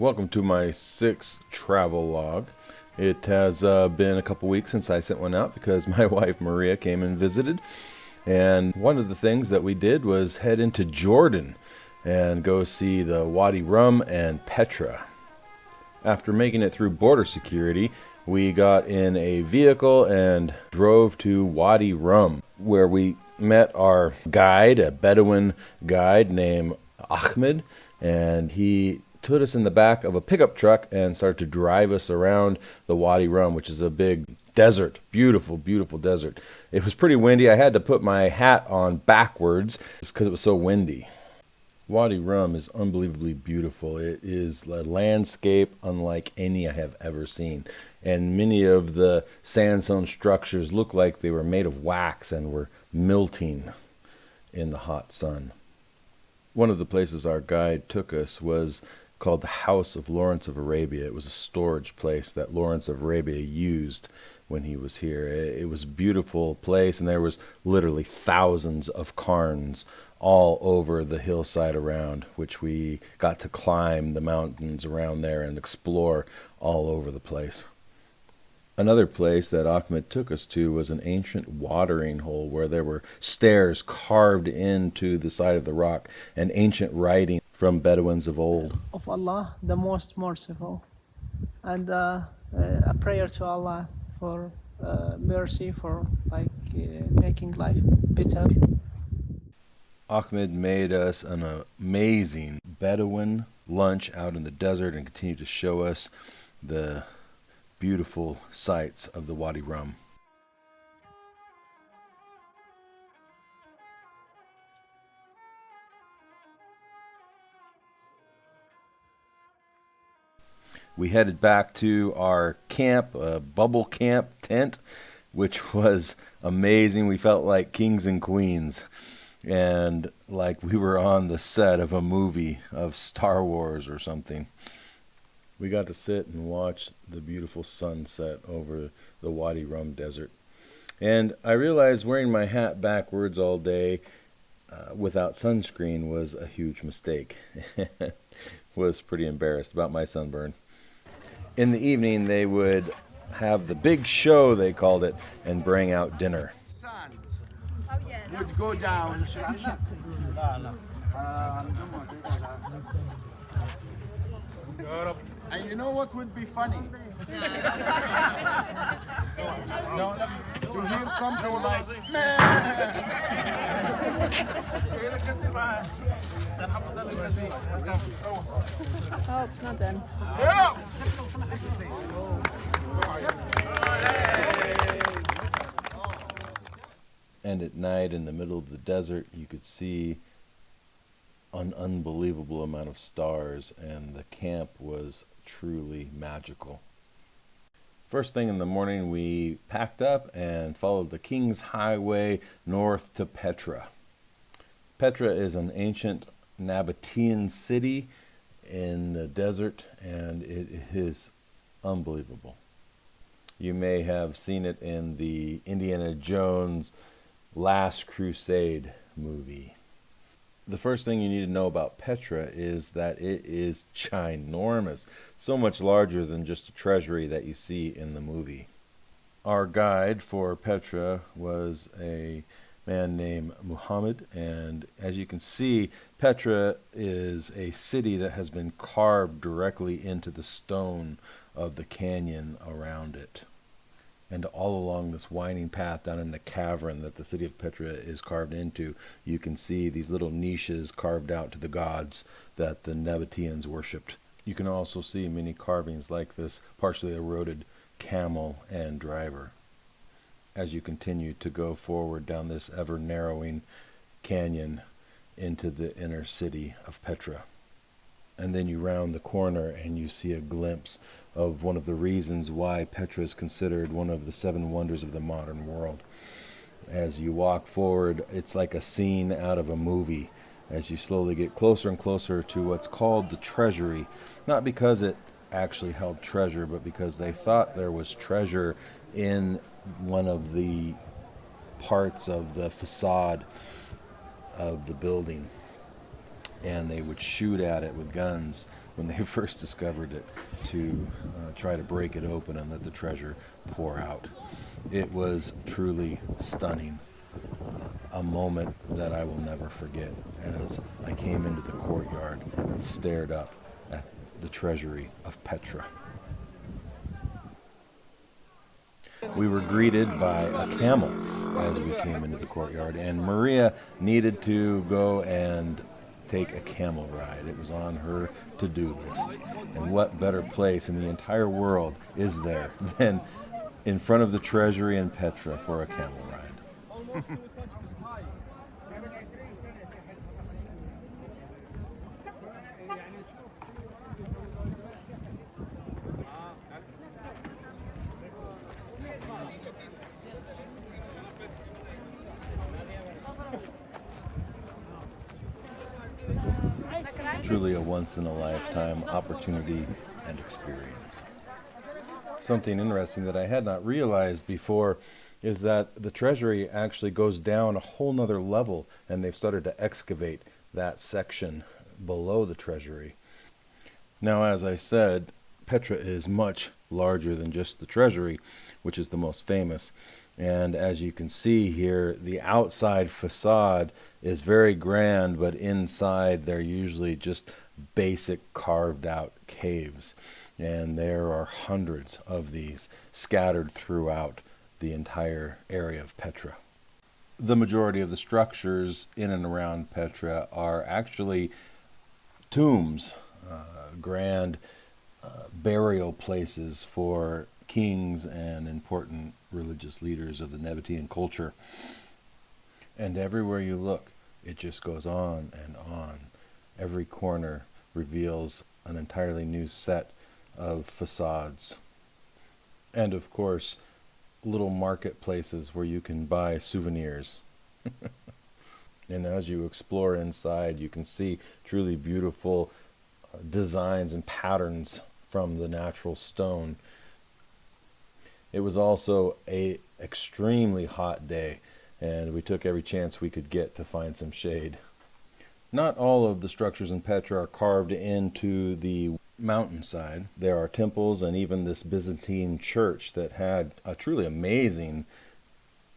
Welcome to my sixth travel log. It has been a couple weeks since I sent one out because my wife Maria came and visited. And one of the things that we did was head into Jordan and go see the Wadi Rum and Petra. After making it through border security, we got in a vehicle and drove to Wadi Rum, where we met our guide, a Bedouin guide named Ahmed, and he put us in the back of a pickup truck and started to drive us around the Wadi Rum, which is a big desert, beautiful, beautiful desert. It was pretty windy. I had to put my hat on backwards because it was so windy. Wadi Rum is unbelievably beautiful. It is a landscape unlike any I have ever seen. And many of the sandstone structures look like they were made of wax and were melting in the hot sun. One of the places our guide took us was called the House of Lawrence of Arabia. It was a storage place that Lawrence of Arabia used when he was here. It was a beautiful place, and there was literally thousands of cairns all over the hillside around, which we got to climb the mountains around there and explore all over the place. Another place that Ahmed took us to was an ancient watering hole where there were stairs carved into the side of the rock and ancient writing from Bedouins of old. Of Allah, the most merciful, and a prayer to Allah for mercy, for making life better. Ahmed made us an amazing Bedouin lunch out in the desert and continued to show us the beautiful sights of the Wadi Rum. We headed back to our camp, a bubble camp tent, which was amazing. We felt like kings and queens and like we were on the set of a movie of Star Wars or something. We got to sit and watch the beautiful sunset over the Wadi Rum desert. And I realized wearing my hat backwards all day without sunscreen was a huge mistake. Was pretty embarrassed about my sunburn. In the evening, they would have the big show, they called it, and bring out dinner. Sand would go down. And you know what would be funny? To hear something like, Oh, not done. And at night in the middle of the desert, you could see an unbelievable amount of stars, and the camp was truly magical. First thing in the morning, we packed up and followed the King's Highway north to Petra. Petra is an ancient Nabatean city in the desert, and it is unbelievable. You may have seen it in the Indiana Jones Last Crusade movie. The first thing you need to know about Petra is that it is ginormous, so much larger than just a treasury that you see in the movie. Our guide for Petra was a man named Muhammad, and as you can see, Petra is a city that has been carved directly into the stone of the canyon around it. And all along this winding path down in the cavern that the city of Petra is carved into, you can see these little niches carved out to the gods that the Nabateans worshipped. You can also see many carvings like this partially eroded camel and driver. As you continue to go forward down this ever-narrowing canyon into the inner city of Petra. And then you round the corner and you see a glimpse of one of the reasons why Petra is considered one of the seven wonders of the modern world. As you walk forward, it's like a scene out of a movie as you slowly get closer and closer to what's called the treasury, not because it actually held treasure, but because they thought there was treasure in one of the parts of the facade of the building. And they would shoot at it with guns when they first discovered it to try to break it open and let the treasure pour out. It was truly stunning. A moment that I will never forget as I came into the courtyard and stared up at the treasury of Petra. We were greeted by a camel as we came into the courtyard, and Maria needed to go and take a camel ride. It was on her to-do list. And what better place in the entire world is there than in front of the treasury in Petra for a camel ride? Truly a once-in-a-lifetime opportunity and experience. Something interesting that I had not realized before is that the treasury actually goes down a whole nother level, and they've started to excavate that section below the treasury. Now, as I said, Petra is much larger than just the treasury, which is the most famous. And as you can see here, the outside facade is very grand, but inside they're usually just basic carved out caves. And there are hundreds of these scattered throughout the entire area of Petra. The majority of the structures in and around Petra are actually tombs, grand burial places for kings and important religious leaders of the Nabatean culture. And everywhere you look, it just goes on and on. Every corner reveals an entirely new set of facades. And of course, little marketplaces where you can buy souvenirs. And as you explore inside, you can see truly beautiful designs and patterns from the natural stone. It was also an extremely hot day, and we took every chance we could get to find some shade. Not all of the structures in Petra are carved into the mountainside. There are temples and even this Byzantine church that had a truly amazing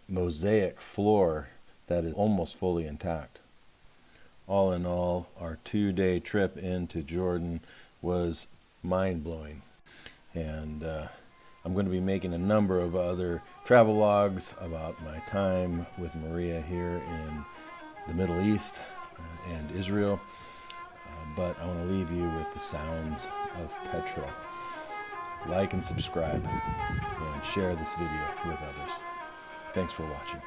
mosaic floor that is almost fully intact. All in all, our 2-day trip into Jordan was mind-blowing. And I'm going to be making a number of other travel logs about my time with Maria here in the Middle East and Israel. But I want to leave you with the sounds of Petra. Like and subscribe and share this video with others. Thanks for watching.